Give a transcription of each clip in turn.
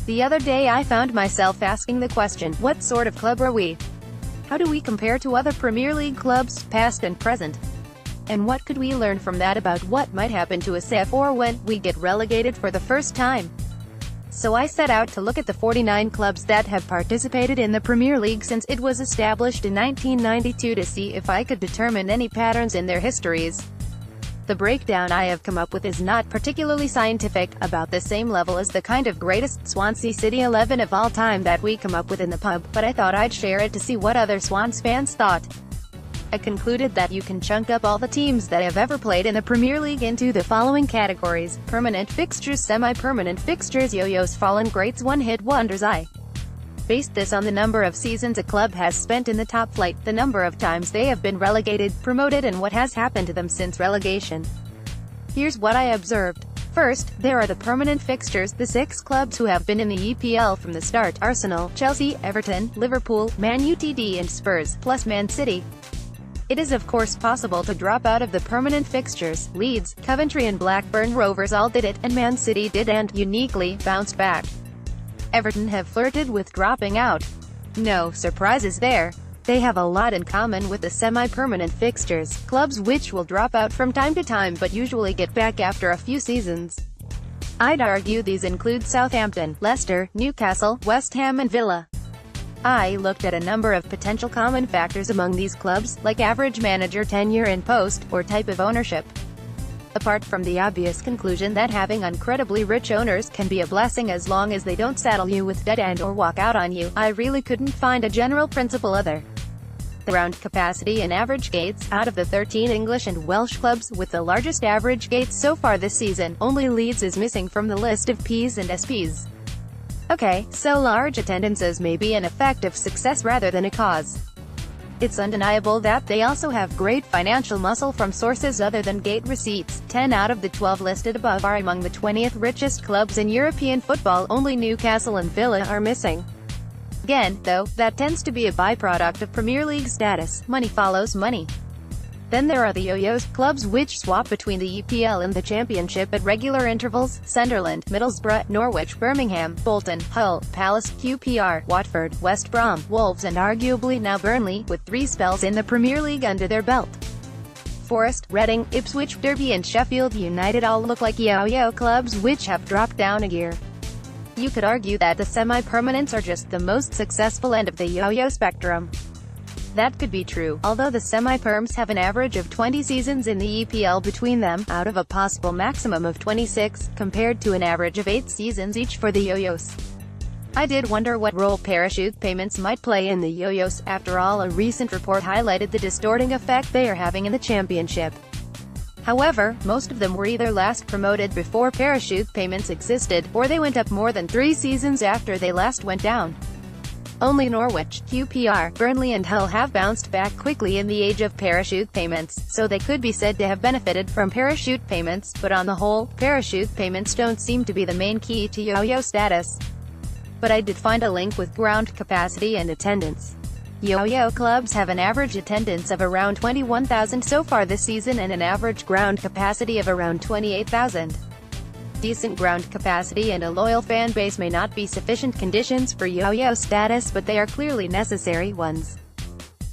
The other day I found myself asking the question, what sort of club are we? How do we compare to other Premier League clubs, past and present? And what could we learn from that about what might happen to us if or when we get relegated for the first time? So I set out to look at the 49 clubs that have participated in the Premier League since it was established in 1992 to see if I could determine any patterns in their histories. The breakdown I have come up with is not particularly scientific, about the same level as the kind of greatest Swansea City 11 of all time that we come up with in the pub, but I thought I'd share it to see what other Swans fans thought. I concluded that you can chunk up all the teams that have ever played in the Premier League into the following categories: permanent fixtures, semi-permanent fixtures, yo-yos, fallen greats, one-hit wonders. I based this on the number of seasons a club has spent in the top flight, the number of times they have been relegated, promoted, and what has happened to them since relegation. Here's what I observed. First, there are the permanent fixtures, the 6 clubs who have been in the EPL from the start: Arsenal, Chelsea, Everton, Liverpool, Man Utd and Spurs, plus Man City. It is of course possible to drop out of the permanent fixtures. Leeds, Coventry and Blackburn Rovers all did it, and Man City did and, uniquely, bounced back. Everton have flirted with dropping out. No surprises there. They have a lot in common with the semi-permanent fixtures, clubs which will drop out from time to time but usually get back after a few seasons. I'd argue these include Southampton, Leicester, Newcastle, West Ham and Villa. I looked at a number of potential common factors among these clubs, like average manager tenure in post, or type of ownership. Apart from the obvious conclusion that having incredibly rich owners can be a blessing as long as they don't saddle you with debt and or walk out on you, I really couldn't find a general principle other. The ground capacity and average gates. Out of the 13 English and Welsh clubs with the largest average gates so far this season, only Leeds is missing from the list of Ps and SPs. Okay, so large attendances may be an effect of success rather than a cause. It's undeniable that they also have great financial muscle from sources other than gate receipts. 10 out of the 12 listed above are among the 20th richest clubs in European football, only Newcastle and Villa are missing. Again, though, that tends to be a byproduct of Premier League status. Money follows money. Then there are the yo-yos, clubs which swap between the EPL and the Championship at regular intervals: Sunderland, Middlesbrough, Norwich, Birmingham, Bolton, Hull, Palace, QPR, Watford, West Brom, Wolves and arguably now Burnley, with 3 spells in the Premier League under their belt. Forest, Reading, Ipswich, Derby and Sheffield United all look like yo-yo clubs which have dropped down a gear. You could argue that the semi-permanents are just the most successful end of the yo-yo spectrum. That could be true, although the semi-perms have an average of 20 seasons in the EPL between them, out of a possible maximum of 26, compared to an average of 8 seasons each for the yo-yos. I did wonder what role parachute payments might play in the yo-yos. After all, a recent report highlighted the distorting effect they are having in the Championship. However, most of them were either last promoted before parachute payments existed, or they went up more than 3 seasons after they last went down. Only Norwich, QPR, Burnley and Hull have bounced back quickly in the age of parachute payments, so they could be said to have benefited from parachute payments, but on the whole, parachute payments don't seem to be the main key to yo-yo status. But I did find a link with ground capacity and attendance. Yo-yo clubs have an average attendance of around 21,000 so far this season and an average ground capacity of around 28,000. Decent ground capacity and a loyal fan base may not be sufficient conditions for yo-yo status, but they are clearly necessary ones.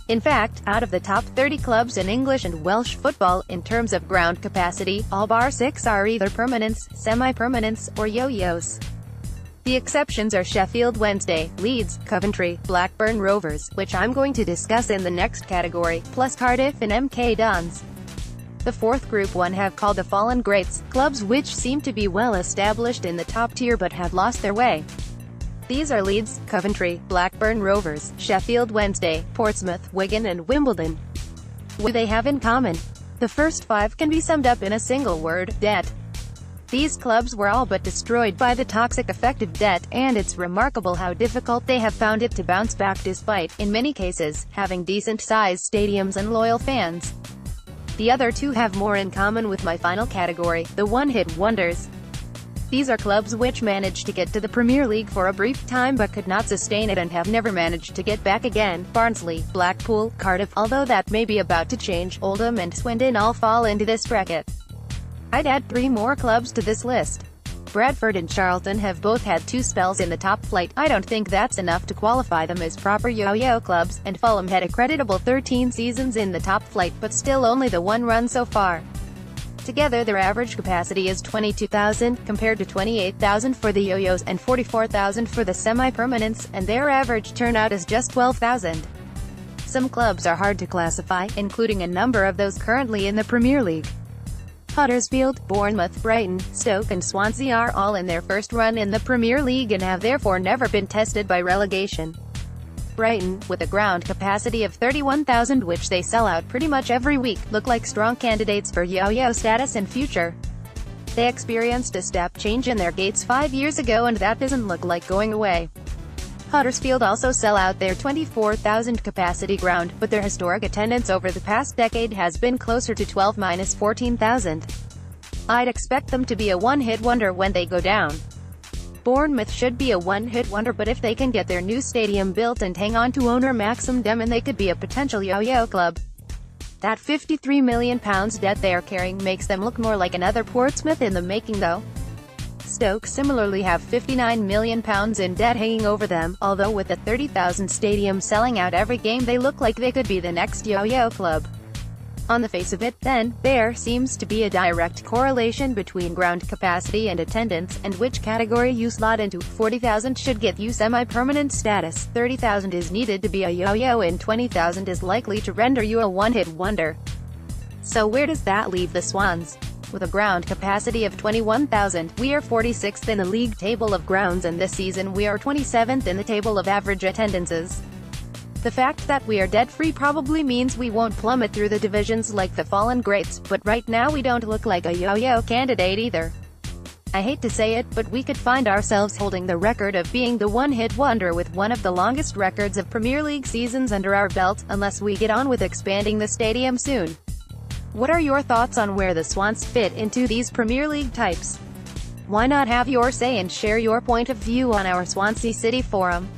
In fact, out of the top 30 clubs in English and Welsh football, in terms of ground capacity, all bar 6 are either permanents, semi-permanents, or yo-yos. The exceptions are Sheffield Wednesday, Leeds, Coventry, Blackburn Rovers, which I'm going to discuss in the next category, plus Cardiff and MK Dons. The fourth Group 1 have called the fallen greats, clubs which seem to be well established in the top tier but have lost their way. These are Leeds, Coventry, Blackburn Rovers, Sheffield Wednesday, Portsmouth, Wigan and Wimbledon. What do they have in common? The first 5 can be summed up in a single word: debt. These clubs were all but destroyed by the toxic effect of debt, and it's remarkable how difficult they have found it to bounce back despite, in many cases, having decent-sized stadiums and loyal fans. The other 2 have more in common with my final category, the one-hit wonders. These are clubs which managed to get to the Premier League for a brief time but could not sustain it and have never managed to get back again. Barnsley, Blackpool, Cardiff, although that may be about to change, Oldham and Swindon all fall into this bracket. I'd add 3 more clubs to this list. Bradford and Charlton have both had 2 spells in the top flight. I don't think that's enough to qualify them as proper yo-yo clubs, and Fulham had a creditable 13 seasons in the top flight, but still only the 1 run so far. Together their average capacity is 22,000, compared to 28,000 for the yo-yos, and 44,000 for the semi-permanents, and their average turnout is just 12,000. Some clubs are hard to classify, including a number of those currently in the Premier League. Huddersfield, Bournemouth, Brighton, Stoke and Swansea are all in their first run in the Premier League and have therefore never been tested by relegation. Brighton, with a ground capacity of 31,000 which they sell out pretty much every week, look like strong candidates for yo-yo status in future. They experienced a step change in their gates 5 years ago and that doesn't look like going away. Huddersfield also sell out their 24,000 capacity ground, but their historic attendance over the past decade has been closer to 12–14,000. I'd expect them to be a one-hit wonder when they go down. Bournemouth should be a one-hit wonder, but if they can get their new stadium built and hang on to owner Maxim Demon, they could be a potential yo-yo club. That £53 million debt they are carrying makes them look more like another Portsmouth in the making though. Stoke similarly have £59 million in debt hanging over them, although with a 30,000 stadium selling out every game they look like they could be the next yo-yo club. On the face of it, then, there seems to be a direct correlation between ground capacity and attendance, and which category you slot into. 40,000 should get you semi-permanent status, 30,000 is needed to be a yo-yo, and 20,000 is likely to render you a one-hit wonder. So where does that leave the Swans? With a ground capacity of 21,000, we are 46th in the league table of grounds, and this season we are 27th in the table of average attendances. The fact that we are debt-free probably means we won't plummet through the divisions like the fallen greats, but right now we don't look like a yo-yo candidate either. I hate to say it, but we could find ourselves holding the record of being the one-hit wonder with one of the longest records of Premier League seasons under our belt, unless we get on with expanding the stadium soon. What are your thoughts on where the Swans fit into these Premier League types? Why not have your say and share your point of view on our Swansea City forum?